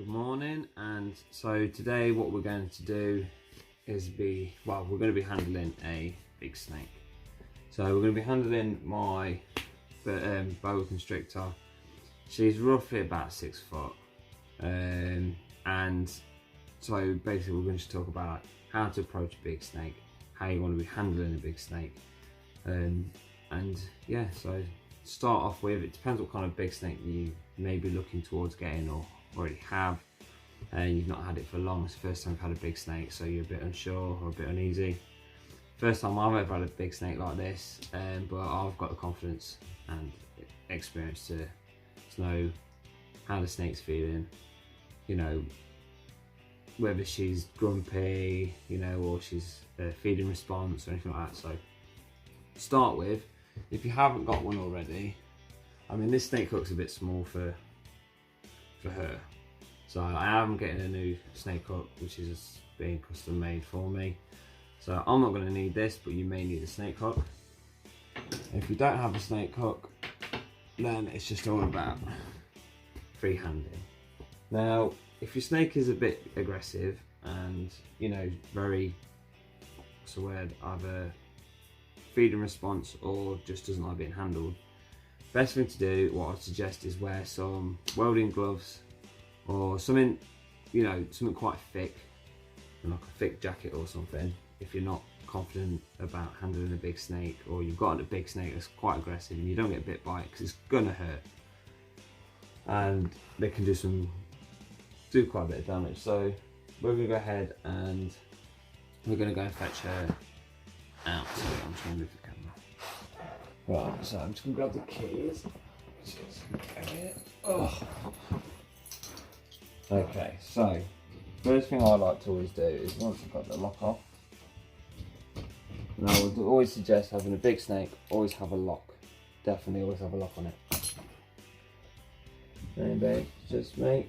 Good morning, and so today what we're going to do is we're going to be handling a big snake. So we're going to be handling my boa constrictor. She's roughly about 6 foot, and so basically we're going to talk about how to approach a big snake, how you want to be handling a big snake, and yeah, so start off with, it depends what kind of big snake you may be looking towards getting or already have, and you've not had it for long. It's the first time you've had a big snake, so you're a bit unsure or a bit uneasy. First time I've ever had a big snake like this, but I've got the confidence and experience to know how the snake's feeling, you know, whether she's grumpy, you know, or she's feeding response or anything like that. So start with, if you haven't got one already, I mean, this snake hook's a bit small for her, so I am getting a new snake hook which is being custom made for me, so I'm not going to need this, but you may need a snake hook. If you don't have a snake hook, then it's just all about freehanding. Now if your snake is a bit aggressive and, you know, very, what's the word, either feeding response or just doesn't like being handled, best thing to do, what I'd suggest, is wear some welding gloves or something, you know, something quite thick, like a thick jacket or something, if you're not confident about handling a big snake, or you've got a big snake that's quite aggressive and you don't get bit by it, because it's gonna hurt and they can do quite a bit of damage. So we're gonna go ahead and we're gonna go and fetch her out. So I'm just gonna move the camera. Right, so I'm just going to grab the keys. Oh. Okay, so first thing I like to always do is, once I've got the lock off, and I would always suggest having a big snake, always have a lock. Definitely always have a lock on it. Maybe just me.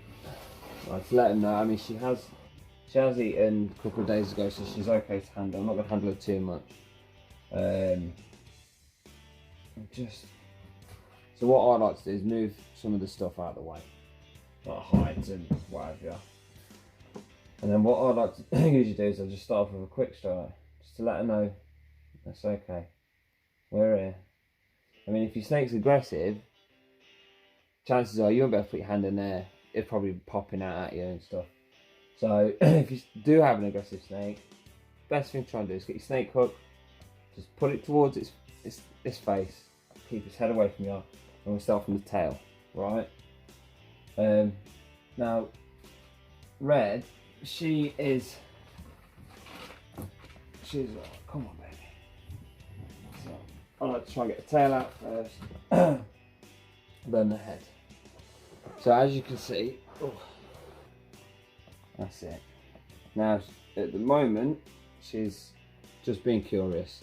Right, to let them know, I mean, she has eaten a couple of days ago, so she's okay to handle. I'm not going to handle her too much. So what I like to do is move some of the stuff out of the way, like hides and whatever. And then what I like to usually do is I just start off with a quick strike, just to let her know that's okay, we're here. I mean, if your snake's aggressive, chances are you won't be able to put your hand in there, it's probably popping out at you and stuff. So if you do have an aggressive snake, best thing to try and do is get your snake hook, just put it towards its face, keep its head away from you, and we start from the tail, right? Now, Red, she's come on, baby. So I like to try and get the tail out first, then the head. So as you can see, that's it. Now, at the moment, she's just being curious.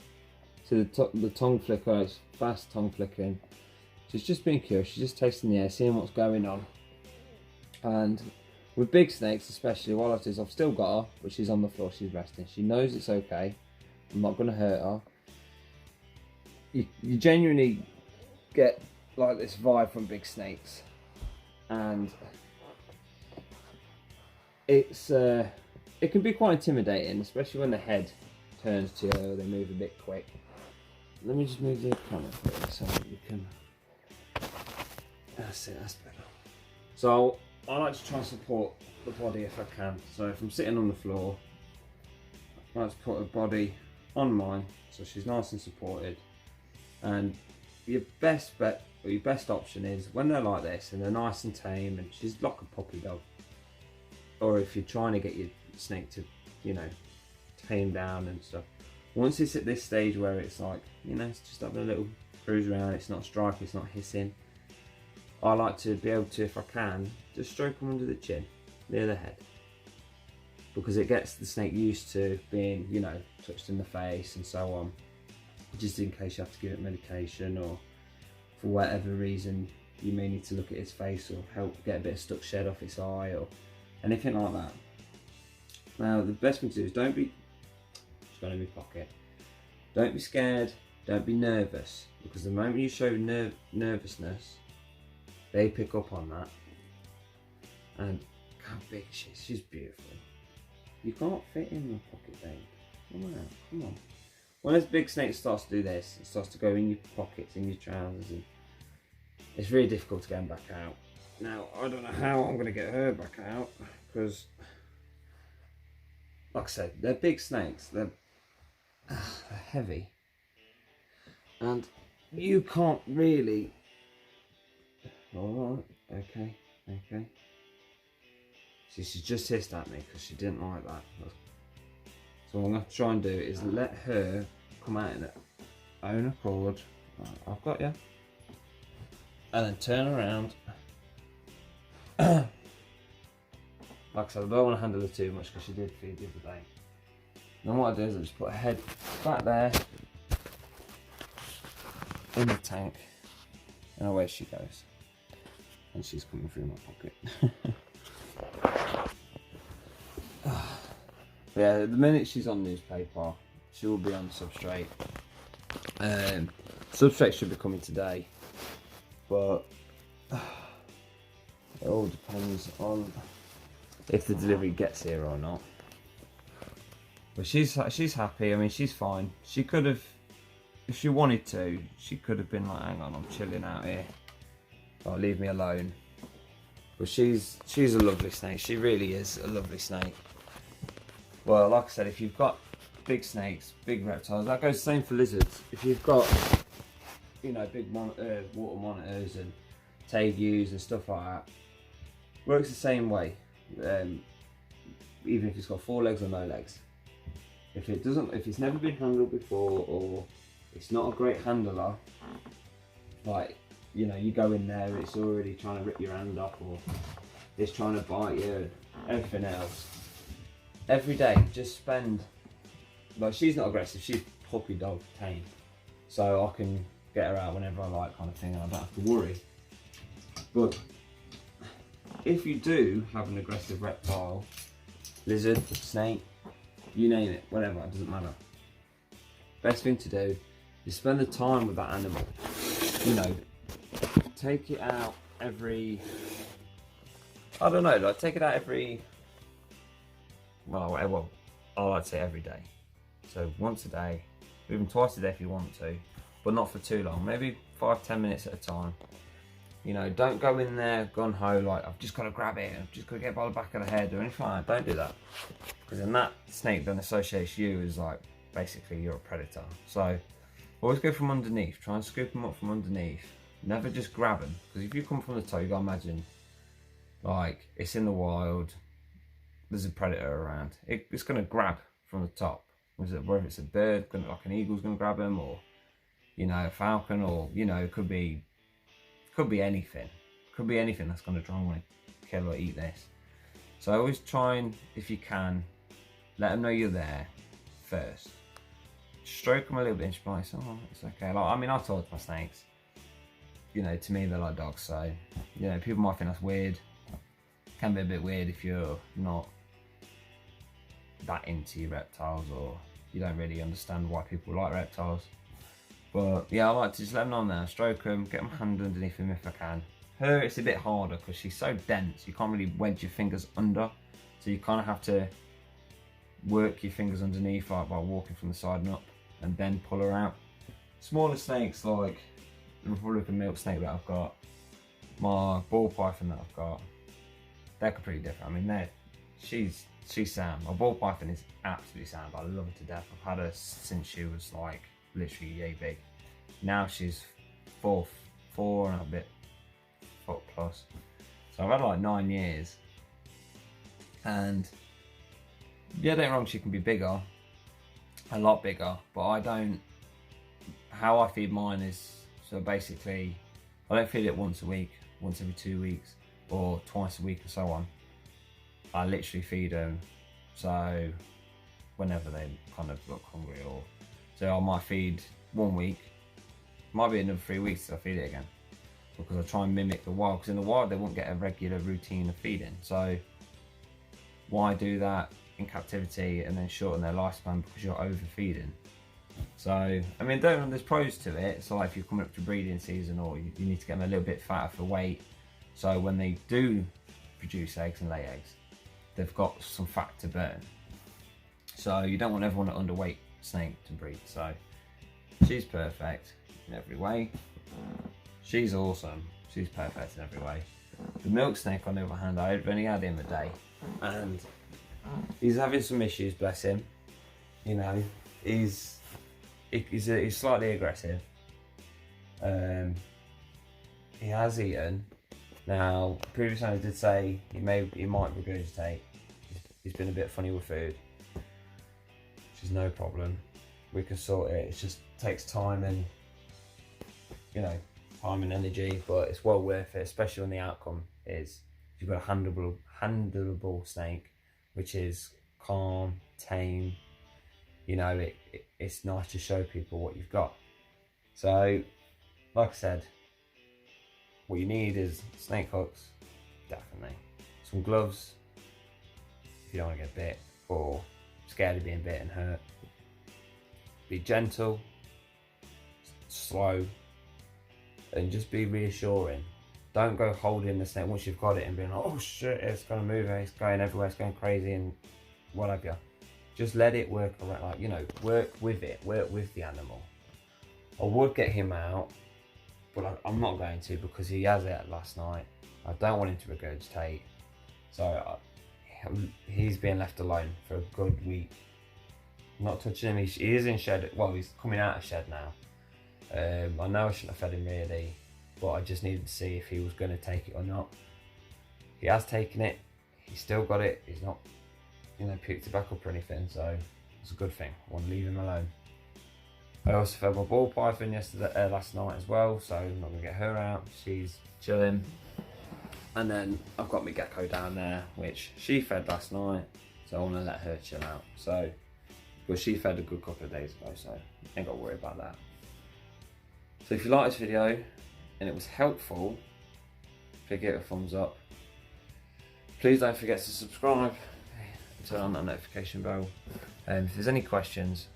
So the tongue flicker, it's fast tongue flicking. She's just being curious, she's just tasting the air, seeing what's going on. And with big snakes especially, while it is, I've still got her, but she's on the floor, she's resting. She knows it's okay, I'm not going to hurt her. You genuinely get like this vibe from big snakes, and it can be quite intimidating, especially when the head turns to you or they move a bit quick. Let me just move the camera for you so that you can. That's it, that's better. So I like to try and support the body if I can. So if I'm sitting on the floor, I like to put her body on mine so she's nice and supported. And your best bet, or your best option, is when they're like this and they're nice and tame and she's like a puppy dog, or if you're trying to get your snake to, you know, tame down and stuff. Once it's at this stage where it's like, you know, it's just having a little cruise around, it's not striking, it's not hissing, I like to be able to, if I can, just stroke them under the chin, near the head, because it gets the snake used to being, you know, touched in the face and so on, just in case you have to give it medication, or for whatever reason you may need to look at its face or help get a bit of stuck shed off its eye or anything like that. Now the best thing to do is don't be, just got in my pocket, don't be scared, don't be nervous, because the moment you show nervousness, they pick up on that and how big she is. She's beautiful. You can't fit in the pocket, babe. Come on, come on. When this big snake starts to do this, it starts to go in your pockets, in your trousers, and it's really difficult to get them back out. Now, I don't know how I'm going to get her back out, because, like I said, they're big snakes. They're heavy. And you can't really... Alright, okay. She's just hissed at me because she didn't like that. So what I'm going to try and do is let her come out in her own accord. Right, I've got you. And then turn around. Like I said, I don't want to handle her too much because she did feed the other day. Then what I do is I just put her head back there in the tank, and away she goes. And she's coming through my pocket. Yeah, the minute she's on newspaper, she will be on substrate. Substrate should be coming today, but it all depends on if the delivery gets here or not. But she's happy. I mean, she's fine. She could have, if she wanted to, she could have been like, hang on, I'm chilling out here. Oh, leave me alone. But she's a lovely snake. She really is a lovely snake. Well, like I said, if you've got big snakes, big reptiles, that goes the same for lizards. If you've got, you know, big water monitors and tegus and stuff like that, works the same way. Even if it's got 4 legs or no legs. If it's never been handled before, or it's not a great handler, like, you know, you go in there, it's already trying to rip your hand off, or it's trying to bite you, everything else. Every day, just spend, like, she's not aggressive, she's puppy dog tame, so I can get her out whenever I like, kind of thing, and I don't have to worry. But if you do have an aggressive reptile, lizard, snake, you name it, whatever, it doesn't matter. Best thing to do is spend the time with that animal. You know, take it out every, I don't know, like take it out every, well, I like to say every day. So once a day, even twice a day if you want to, but not for too long, maybe 5-10 minutes at a time. You know, don't go in there gun ho like, I've just got to grab it, I've just got to get by the back of the head or anything like that. Don't do that. Because then that snake then associates you as like, basically you're a predator. So always go from underneath, try and scoop them up from underneath. Never just grab them, because if you come from the top, you gotta imagine, like, it's in the wild, there's a predator around. It's gonna grab from the top. Whether it's a bird, like an eagle's gonna grab them, or, you know, a falcon, or, you know, it could be anything. Could be anything that's gonna try and want to kill or eat this. So always try and, if you can, let them know you're there first. Stroke them a little bit and just be like, oh, it's okay. Like, I mean, I talk to my snakes. You know, to me they're like dogs, so, you know, people might think that's weird. Can be a bit weird if you're not that into your reptiles, or you don't really understand why people like reptiles. But yeah, I like to just let them on there, stroke them, get them hand underneath them if I can. Her, it's a bit harder because she's so dense, you can't really wedge your fingers under, so you kind of have to work your fingers underneath, like by walking from the side and up, and then pull her out. Smaller snakes, like the Republican milk snake that I've got, my ball python that I've got, they're completely different. I mean, she's sound. My ball python is absolutely sound. I love her to death. I've had her since she was like literally yay big. Now she's four and a bit foot plus. So I've had her like 9 years. And yeah, don't get me wrong, she can be bigger, a lot bigger, but I don't, how I feed mine is, so basically, I don't feed it once a week, once every 2 weeks, or twice a week or so on. I literally feed them, so whenever they kind of look hungry, or so I might feed 1 week, might be another 3 weeks till I feed it again, because I try and mimic the wild, because in the wild they won't get a regular routine of feeding, so why do that in captivity and then shorten their lifespan because you're overfeeding? So, I mean, there's pros to it. So like if you're coming up to breeding season, or you need to get them a little bit fatter for weight, so when they do produce eggs and lay eggs, they've got some fat to burn. So you don't want everyone an underweight snake to breed. So she's perfect in every way. She's awesome. She's perfect in every way. The milk snake, on the other hand, I've only had him a day, and he's having some issues. Bless him. You know, he's slightly aggressive. He has eaten. Now, previous owners did say he might regurgitate. He's been a bit funny with food, which is no problem. We can sort it. It just takes time and, you know, time and energy, but it's well worth it, especially when the outcome is you've got a handleable snake, which is calm, tame. You know, it's nice to show people what you've got. So, like I said, what you need is snake hooks, definitely. Some gloves, if you don't want to get bit or scared of being bit and hurt. Be gentle, slow, and just be reassuring. Don't go holding the snake once you've got it and being like, oh shit, it's gonna move, it's going everywhere, it's going crazy and whatever. Just let it work around, like, you know, work with it, work with the animal. I would get him out, but I'm not going to, because he has it last night. I don't want him to regurgitate, so he's being left alone for a good week. I'm not touching him. He is in shed. Well, he's coming out of shed now. I know I shouldn't have fed him really, but I just needed to see if he was going to take it or not. He has taken it. He's still got it. He's not, you know, picked it back up or anything, so it's a good thing. I want to leave him alone. I also fed my ball python last night as well, so I'm not going to get her out. She's chilling. And then I've got my gecko down there, which she fed last night, so I want to let her chill out. So, but she fed a good couple of days ago, so ain't got to worry about that. So if you like this video and it was helpful, please give it a thumbs up. Please don't forget to subscribe and turn on that notification bell. If there's any questions,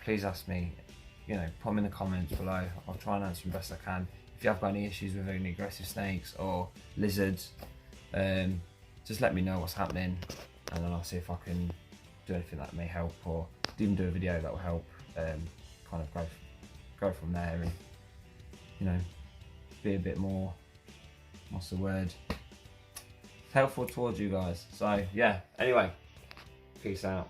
please ask me. You know, put them in the comments below. I'll try and answer them best I can. If you have got any issues with any aggressive snakes or lizards, just let me know what's happening, and then I'll see if I can do anything that may help, or even do a video that will help. Kind of go from there, and, you know, be a bit more, what's the word, helpful towards you guys. So yeah, anyway, peace out.